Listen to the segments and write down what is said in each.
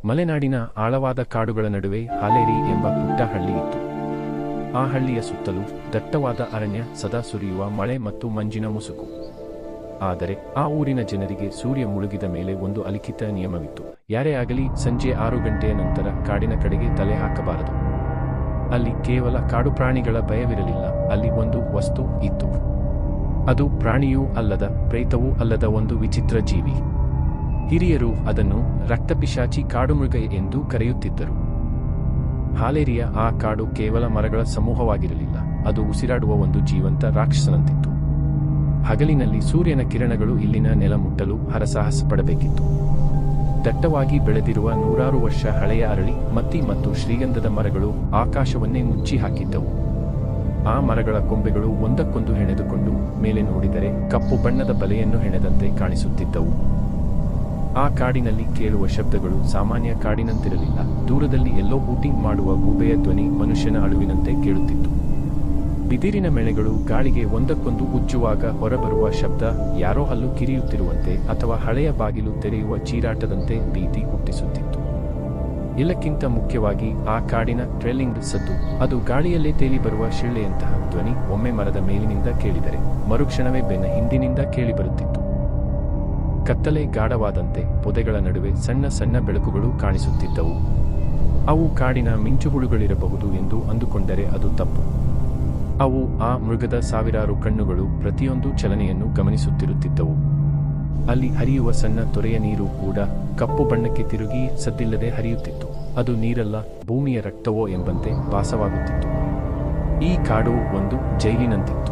ಮಲೆನಾಡಿನ ಆಳವಾದ ಕಾಡುಗಳ ನಡುವೆ ಹಾಲೇರಿ ಎಂಬ ಪುಟ್ಟ ಹಳ್ಳಿ ಇತ್ತು. ಆ ಹಳ್ಳಿಯ ಸುತ್ತಲೂ ದಟ್ಟವಾದ ಅರಣ್ಯ, ಸದಾ ಸುರಿಯುವ ಮಳೆ ಮತ್ತು ಮಂಜಿನ ಮುಸುಕು. ಆದರೆ ಆ ಊರಿನ ಜನರಿಗೆ ಸೂರ್ಯ ಮುಳುಗಿದ ಮೇಲೆ ಒಂದು ಅಲಿಖಿತ ನಿಯಮವಿತ್ತು. ಯಾರೇ ಆಗಲಿ ಸಂಜೆ 6 ಗಂಟೆಯ ನಂತರ ಕಾಡಿನ ಕಡೆಗೆ ತಲೆ ಹಾಕಬಾರದು. ಅಲ್ಲಿ ಕೇವಲ ಕಾಡು ಪ್ರಾಣಿಗಳ ಭಯವಿರಲಿಲ್ಲ, ಅಲ್ಲಿ ಒಂದು ವಸ್ತು ಇತ್ತು. ಅದು ಪ್ರಾಣಿಯೂ ಅಲ್ಲದ, ಪ್ರೇತವೂ ಅಲ್ಲದ ಒಂದು ವಿಚಿತ್ರ ಜೀವಿ. ಹಿರಿಯರು ಅದನ್ನು ರಕ್ತಪಿಶಾಚಿ ಕಾಡುಮೃಗ ಎಂದು ಕರೆಯುತ್ತಿದ್ದರು. ಹಾಲೇರಿಯ ಆ ಕಾಡು ಕೇವಲ ಮರಗಳ ಸಮೂಹವಾಗಿರಲಿಲ್ಲ, ಅದು ಉಸಿರಾಡುವ ಒಂದು ಜೀವಂತ ರಾಕ್ಷಸನಂತಿತ್ತು. ಹಗಲಿನಲ್ಲಿ ಸೂರ್ಯನ ಕಿರಣಗಳು ಇಲ್ಲಿನ ನೆಲ ಮುಟ್ಟಲು ಹರಸಾಹಸ ಪಡಬೇಕಿತ್ತು. ದಟ್ಟವಾಗಿ ಬೆಳೆದಿರುವ 100 ವರ್ಷ ಹಳೆಯ ಅರಳಿ, ಮತ್ತಿ ಮತ್ತು ಶ್ರೀಗಂಧದ ಮರಗಳು ಆಕಾಶವನ್ನೇ ಮುಚ್ಚಿ ಹಾಕಿದ್ದವು. ಆ ಮರಗಳ ಕೊಂಬೆಗಳು ಒಂದಕ್ಕೊಂದು ಹೆಣೆದುಕೊಂಡು ಮೇಲೆ ನೋಡಿದರೆ ಕಪ್ಪು ಬಣ್ಣದ ಬಲೆಯನ್ನು ಹೆಣೆದಂತೆ ಕಾಣಿಸುತ್ತಿದ್ದವು. ಆ ಕಾಡಿನಲ್ಲಿ ಕೇಳುವ ಶಬ್ದಗಳು ಸಾಮಾನ್ಯ ಕಾಡಿನಂತಿರಲಿಲ್ಲ. ದೂರದಲ್ಲಿ ಎಲ್ಲೋ ಹೂಟಿಂಗ್ ಮಾಡುವ ಗೂಬೆಯ ಧ್ವನಿ ಮನುಷ್ಯನ ಅಳುವಿನಂತೆ ಕೇಳುತ್ತಿತ್ತು. ಬಿದಿರಿನ ಮೆಳೆಗಳು ಗಾಳಿಗೆ ಒಂದಕ್ಕೊಂದು ಉಜ್ಜುವಾಗ ಹೊರಬರುವ ಶಬ್ದ ಯಾರೋ ಹಲ್ಲು ಕಿರಿಯುತ್ತಿರುವಂತೆ ಅಥವಾ ಹಳೆಯ ಬಾಗಿಲು ತೆರೆಯುವ ಚೀರಾಟದಂತೆ ಭೀತಿ ಹುಟ್ಟಿಸುತ್ತಿತ್ತು. ಎಲ್ಲಕ್ಕಿಂತ ಮುಖ್ಯವಾಗಿ ಆ ಕಾಡಿನ ಟ್ರೇಲಿಂಗ್ ಸದ್ದು, ಅದು ಗಾಳಿಯಲ್ಲೇ ತೇಲಿ ಬರುವ ಶಿಳ್ಳೆಯಂತಹ ಧ್ವನಿ ಒಮ್ಮೆ ಮರದ ಮೇಲಿನಿಂದ ಕೇಳಿದರೆ ಮರುಕ್ಷಣವೇ ಬೆನ್ನ ಹಿಂದಿನಿಂದ ಕೇಳಿಬರುತ್ತಿತ್ತು. ಕತ್ತಲೆ ಗಾಢವಾದಂತೆ ಪೊದೆಗಳ ನಡುವೆ ಸಣ್ಣ ಸಣ್ಣ ಬೆಳಕುಗಳು ಕಾಣಿಸುತ್ತಿದ್ದವು. ಅವು ಕಾಡಿನ ಮಿಂಚುಹುಳುಗಳಿರಬಹುದು ಎಂದು ಅಂದುಕೊಂಡರೆ ಅದು ತಪ್ಪು. ಅವು ಆ ಮೃಗದ ಸಾವಿರಾರು ಕಣ್ಣುಗಳು ಪ್ರತಿಯೊಂದು ಚಲನೆಯನ್ನು ಗಮನಿಸುತ್ತಿರುತ್ತಿದ್ದವು. ಅಲ್ಲಿ ಹರಿಯುವ ಸಣ್ಣ ತೊರೆಯ ನೀರು ಕೂಡ ಕಪ್ಪು ಬಣ್ಣಕ್ಕೆ ತಿರುಗಿ ಸದ್ದಿಲ್ಲದೆ ಹರಿಯುತ್ತಿತ್ತು. ಅದು ನೀರಲ್ಲ, ಭೂಮಿಯ ರಕ್ತವೋ ಎಂಬಂತೆ ಭಾಸವಾಗುತ್ತಿತ್ತು. ಈ ಕಾಡು ಒಂದು ಜೈಲಿನಂತಿತ್ತು.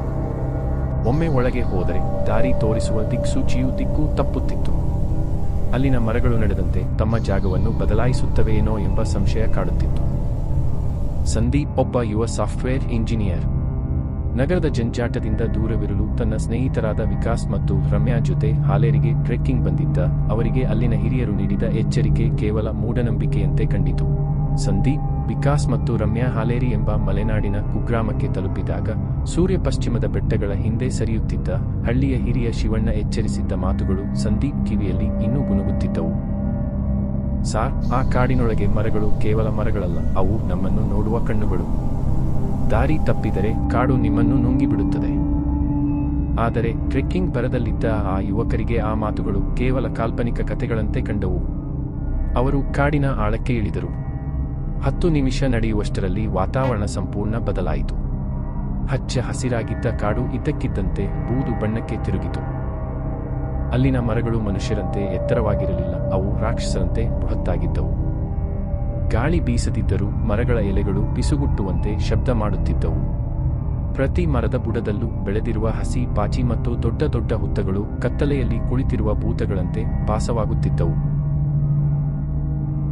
ಒಮ್ಮೆ ಒಳಗೆ ಹೋದರೆ ದಾರಿ ತೋರಿಸುವ ದಿಕ್ಸೂಚಿಯೂ ದಿಕ್ಕು ತಪ್ಪುತ್ತಿತ್ತು. ಅಲ್ಲಿನ ಮರಗಳು ನಡೆದಂತೆ ತಮ್ಮ ಜಾಗವನ್ನು ಬದಲಾಯಿಸುತ್ತವೆಯೇನೋ ಎಂಬ ಸಂಶಯ ಕಾಡುತ್ತಿತ್ತು. ಸಂದೀಪ್ ಒಬ್ಬ ಯುವ ಸಾಫ್ಟ್ವೇರ್ ಇಂಜಿನಿಯರ್. ನಗರದ ಜಂಜಾಟದಿಂದ ದೂರವಿರಲು ತನ್ನ ಸ್ನೇಹಿತರಾದ ವಿಕಾಸ್ ಮತ್ತು ರಮ್ಯಾ ಜೊತೆ ಹಾಲೇರಿಗೆ ಟ್ರೆಕ್ಕಿಂಗ್ ಬಂದಿದ್ದ. ಅವರಿಗೆ ಅಲ್ಲಿನ ಹಿರಿಯರು ನೀಡಿದ ಎಚ್ಚರಿಕೆ ಕೇವಲ ಮೂಢನಂಬಿಕೆಯಂತೆ ಕಂಡಿತು. ಸಂದೀಪ್, ವಿಕಾಸ್ ಮತ್ತು ರಮ್ಯಾ ಹಾಲೇರಿ ಎಂಬ ಮಲೆನಾಡಿನ ಕುಗ್ರಾಮಕ್ಕೆ ತಲುಪಿದಾಗ ಸೂರ್ಯ ಪಶ್ಚಿಮದ ಬೆಟ್ಟಗಳ ಹಿಂದೆ ಸರಿಯುತ್ತಿದ್ದ. ಹಳ್ಳಿಯ ಹಿರಿಯ ಶಿವಣ್ಣ ಎಚ್ಚರಿಸಿದ್ದ ಮಾತುಗಳು ಸಂದೀಪ್ ಕಿವಿಯಲ್ಲಿ ಇನ್ನೂ ಗುನುಗುತ್ತಿದ್ದವು. ಸಾರ್, ಆ ಕಾಡಿನೊಳಗೆ ಮರಗಳು ಕೇವಲ ಮರಗಳಲ್ಲ, ಅವು ನಮ್ಮನ್ನು ನೋಡುವ ಕಣ್ಣುಗಳು. ದಾರಿ ತಪ್ಪಿದರೆ ಕಾಡು ನಿಮ್ಮನ್ನು ನುಂಗಿಬಿಡುತ್ತದೆ. ಆದರೆ ಟ್ರೆಕ್ಕಿಂಗ್ ಬರದಲ್ಲಿದ್ದ ಆ ಯುವಕರಿಗೆ ಆ ಮಾತುಗಳು ಕೇವಲ ಕಾಲ್ಪನಿಕ ಕಥೆಗಳಂತೆ ಕಂಡವು. ಅವರು ಕಾಡಿನ ಆಳಕ್ಕೆ ಇಳಿದರು. 10 ನಿಮಿಷ ನಡೆಯುವಷ್ಟರಲ್ಲಿ ವಾತಾವರಣ ಸಂಪೂರ್ಣ ಬದಲಾಯಿತು. ಹಚ್ಚ ಹಸಿರಾಗಿದ್ದ ಕಾಡು ಇದ್ದಕ್ಕಿದ್ದಂತೆ ಬೂದು ಬಣ್ಣಕ್ಕೆ ತಿರುಗಿತು. ಅಲ್ಲಿನ ಮರಗಳು ಮನುಷ್ಯರಂತೆ ಎತ್ತರವಾಗಿರಲಿಲ್ಲ, ಅವು ರಾಕ್ಷಸರಂತೆ ಬೃಹತ್ತಾಗಿದ್ದವು. ಗಾಳಿ ಬೀಸದಿದ್ದರೂ ಮರಗಳ ಎಲೆಗಳು ಪಿಸುಗುಟ್ಟುವಂತೆ ಶಬ್ದ ಮಾಡುತ್ತಿದ್ದವು. ಪ್ರತಿ ಮರದ ಬುಡದಲ್ಲೂ ಬೆಳೆದಿರುವ ಹಸಿ ಪಾಚಿ ಮತ್ತು ದೊಡ್ಡ ದೊಡ್ಡ ಹುತ್ತಗಳು ಕತ್ತಲೆಯಲ್ಲಿ ಕುಳಿತಿರುವ ಭೂತಗಳಂತೆ ಭಾಸವಾಗುತ್ತಿದ್ದವು.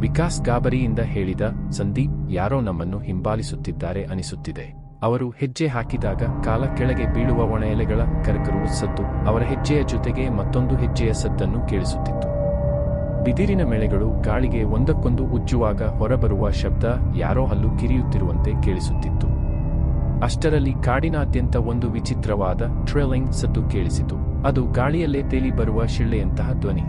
ವಿಕಾಸ್ ಗಾಬರಿಯಿಂದ ಹೇಳಿದ, ಸಂದೀಪ್, ಯಾರೋ ನಮ್ಮನ್ನು ಹಿಂಬಾಲಿಸುತ್ತಿದ್ದಾರೆ ಅನಿಸುತ್ತಿದೆ. ಅವರು ಹೆಜ್ಜೆ ಹಾಕಿದಾಗ ಕಾಲ ಕೆಳಗೆ ಬೀಳುವ ಒಣ ಎಲೆಗಳ ಕರಕರುವ ಸದ್ದು, ಅವರ ಹೆಜ್ಜೆಯ ಜೊತೆಗೆ ಮತ್ತೊಂದು ಹೆಜ್ಜೆಯ ಸದ್ದನ್ನು ಕೇಳಿಸುತ್ತಿತ್ತು. ಬಿದಿರಿನ ಮೆಳೆಗಳು ಗಾಳಿಗೆ ಒಂದಕ್ಕೊಂದು ಉಜ್ಜುವಾಗ ಹೊರಬರುವ ಶಬ್ದ ಯಾರೋ ಹಲ್ಲು ಕಿರಿಯುತ್ತಿರುವಂತೆ ಕೇಳಿಸುತ್ತಿತ್ತು. ಅಷ್ಟರಲ್ಲಿ ಕಾಡಿನಾದ್ಯಂತ ಒಂದು ವಿಚಿತ್ರವಾದ ಟ್ರೇಲಿಂಗ್ ಸದ್ದು ಕೇಳಿಸಿತು. ಅದು ಗಾಳಿಯಲ್ಲೇ ತೇಲಿ ಬರುವ ಶಿಳ್ಳೆಯಂತಹ ಧ್ವನಿ.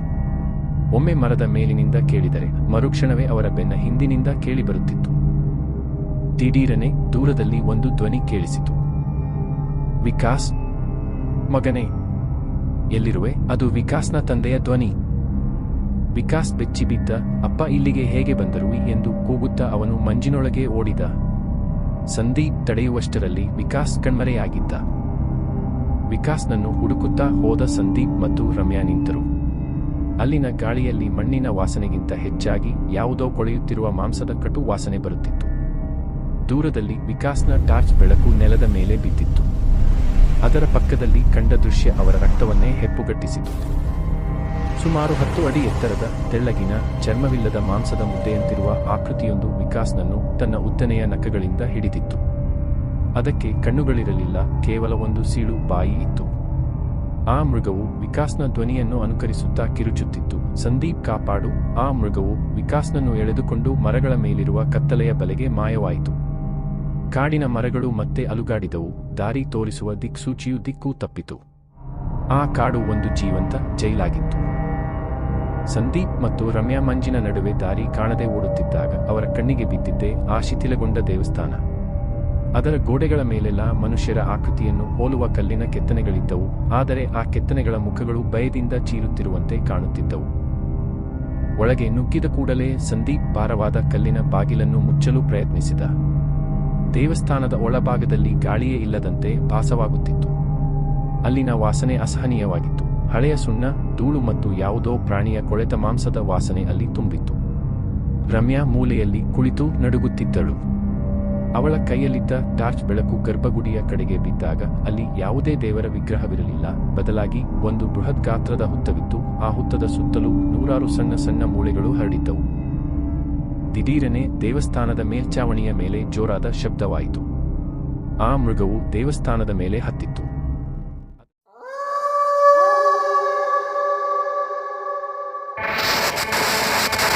ಒಮ್ಮೆ ಮರದ ಮೇಲಿನಿಂದ ಕೇಳಿದರೆ ಮರುಕ್ಷಣವೇ ಅವರ ಬೆನ್ನ ಹಿಂದಿನಿಂದ ಕೇಳಿಬರುತ್ತಿತ್ತು. ದಿಢೀರನೆ ದೂರದಲ್ಲಿ ಒಂದು ಧ್ವನಿ ಕೇಳಿಸಿತು. ವಿಕಾಸ್, ಮಗನೇ, ಎಲ್ಲಿರುವೆ? ಅದು ವಿಕಾಸ್ನ ತಂದೆಯ ಧ್ವನಿ. ವಿಕಾಸ್ ಬೆಚ್ಚಿಬಿದ್ದ. ಅಪ್ಪ, ಇಲ್ಲಿಗೆ ಹೇಗೆ ಬಂದರು ಎಂದು ಕೂಗುತ್ತಾ ಅವನು ಮಂಜಿನೊಳಗೆ ಓಡಿದ. ಸಂದೀಪ್ ತಡೆಯುವಷ್ಟರಲ್ಲಿ ವಿಕಾಸ್ ಕಣ್ಮರೆಯಾಗಿದ್ದ. ವಿಕಾಸ್ನನ್ನು ಹುಡುಕುತ್ತಾ ಹೋದ ಸಂದೀಪ್ ಮತ್ತು ರಮ್ಯಾ ನಿಂತರು. ಅಲ್ಲಿನ ಗಾಳಿಯಲ್ಲಿ ಮಣ್ಣಿನ ವಾಸನೆಗಿಂತ ಹೆಚ್ಚಾಗಿ ಯಾವುದೋ ಕೊಳೆಯುತ್ತಿರುವ ಮಾಂಸದ ಕಟು ವಾಸನೆ ಬರುತ್ತಿತ್ತು. ದೂರದಲ್ಲಿ ವಿಕಾಸ್ನ ಟಾರ್ಚ್ ಬೆಳಕು ನೆಲದ ಮೇಲೆ ಬಿದ್ದಿತ್ತು. ಅದರ ಪಕ್ಕದಲ್ಲಿ ಕಂಡ ದೃಶ್ಯ ಅವರ ರಕ್ತವನ್ನೇ ಹೆಪ್ಪುಗಟ್ಟಿಸಿತು. ಸುಮಾರು 10 ಅಡಿ ಎತ್ತರದ, ತೆಳ್ಳಗಿನ, ಚರ್ಮವಿಲ್ಲದ ಮಾಂಸದ ಮುದ್ದೆಯಂತಿರುವ ಆಕೃತಿಯೊಂದು ವಿಕಾಸ್ನನ್ನು ತನ್ನ ಉದ್ದನೆಯ ನಖಗಳಿಂದ ಹಿಡಿದಿತ್ತು. ಅದಕ್ಕೆ ಕಣ್ಣುಗಳಿರಲಿಲ್ಲ, ಕೇವಲ ಒಂದು ಸೀಳು ಬಾಯಿ ಇತ್ತು. ಆ ಮೃಗವು ವಿಕಾಸ್ನ ಧ್ವನಿಯನ್ನು ಅನುಕರಿಸುತ್ತಾ ಕಿರುಚುತ್ತಿತ್ತು. ಸಂದೀಪ್, ಕಾಪಾಡು! ಆ ಮೃಗವು ವಿಕಾಸ್ನನ್ನು ಎಳೆದುಕೊಂಡು ಮರಗಳ ಮೇಲಿರುವ ಕತ್ತಲೆಯ ಬಲೆಗೆ ಮಾಯವಾಯಿತು. ಕಾಡಿನ ಮರಗಳು ಮತ್ತೆ ಅಲುಗಾಡಿದವು. ದಾರಿ ತೋರಿಸುವ ದಿಕ್ಸೂಚಿಯು ದಿಕ್ಕು ತಪ್ಪಿತು. ಆ ಕಾಡು ಒಂದು ಜೀವಂತ ಜೈಲಾಗಿತ್ತು. ಸಂದೀಪ್ ಮತ್ತು ರಮ್ಯಾ ಮಂಜಿನ ನಡುವೆ ದಾರಿ ಕಾಣದೆ ಓಡುತ್ತಿದ್ದಾಗ ಅವರ ಕಣ್ಣಿಗೆ ಬಿದ್ದಿದ್ದೇ ಆ ಶಿಥಿಲಗೊಂಡ ದೇವಸ್ಥಾನ. ಅದರ ಗೋಡೆಗಳ ಮೇಲೆಲ್ಲ ಮನುಷ್ಯರ ಆಕೃತಿಯನ್ನು ಹೋಲುವ ಕಲ್ಲಿನ ಕೆತ್ತನೆಗಳಿದ್ದವು, ಆದರೆ ಆ ಕೆತ್ತನೆಗಳ ಮುಖಗಳು ಭಯದಿಂದ ಚೀರುತ್ತಿರುವಂತೆ ಕಾಣುತ್ತಿದ್ದವು. ಒಳಗೆ ನುಗ್ಗಿದ ಕೂಡಲೇ ಸಂದೀಪ್ ಭಾರವಾದ ಕಲ್ಲಿನ ಬಾಗಿಲನ್ನು ಮುಚ್ಚಲು ಪ್ರಯತ್ನಿಸಿದ. ದೇವಸ್ಥಾನದ ಒಳಭಾಗದಲ್ಲಿ ಗಾಳಿಯೇ ಇಲ್ಲದಂತೆ ಭಾಸವಾಗುತ್ತಿತ್ತು. ಅಲ್ಲಿನ ವಾಸನೆ ಅಸಹನೀಯವಾಗಿತ್ತು. ಹಳೆಯ ಸುಣ್ಣ, ಧೂಳು ಮತ್ತು ಯಾವುದೋ ಪ್ರಾಣಿಯ ಕೊಳೆತ ಮಾಂಸದ ವಾಸನೆ ಅಲ್ಲಿ ತುಂಬಿತ್ತು. ರಮ್ಯಾ ಮೂಲೆಯಲ್ಲಿ ಕುಳಿತು ನಡುಗುತ್ತಿದ್ದಳು. ಅವಳ ಕೈಯಲ್ಲಿದ್ದ ಟಾರ್ಚ್ ಬೆಳಕು ಗರ್ಭಗುಡಿಯ ಕಡೆಗೆ ಬಿದ್ದಾಗ ಅಲ್ಲಿ ಯಾವುದೇ ದೇವರ ವಿಗ್ರಹವಿರಲಿಲ್ಲ, ಬದಲಾಗಿ ಒಂದು ಬೃಹತ್ ಗಾತ್ರದ ಹುತ್ತವಿತ್ತು. ಆ ಹುತ್ತದ ಸುತ್ತಲೂ ನೂರಾರು ಸಣ್ಣ ಸಣ್ಣ ಮೂಳೆಗಳು ಹರಡಿದ್ದವು. ದಿಢೀರನೆ ದೇವಸ್ಥಾನದ ಮೇಲ್ಛಾವಣಿಯ ಮೇಲೆ ಜೋರಾದ ಶಬ್ದವಾಯಿತು. ಆ ಮೃಗವು ದೇವಸ್ಥಾನದ ಮೇಲೆ ಹತ್ತಿತ್ತು.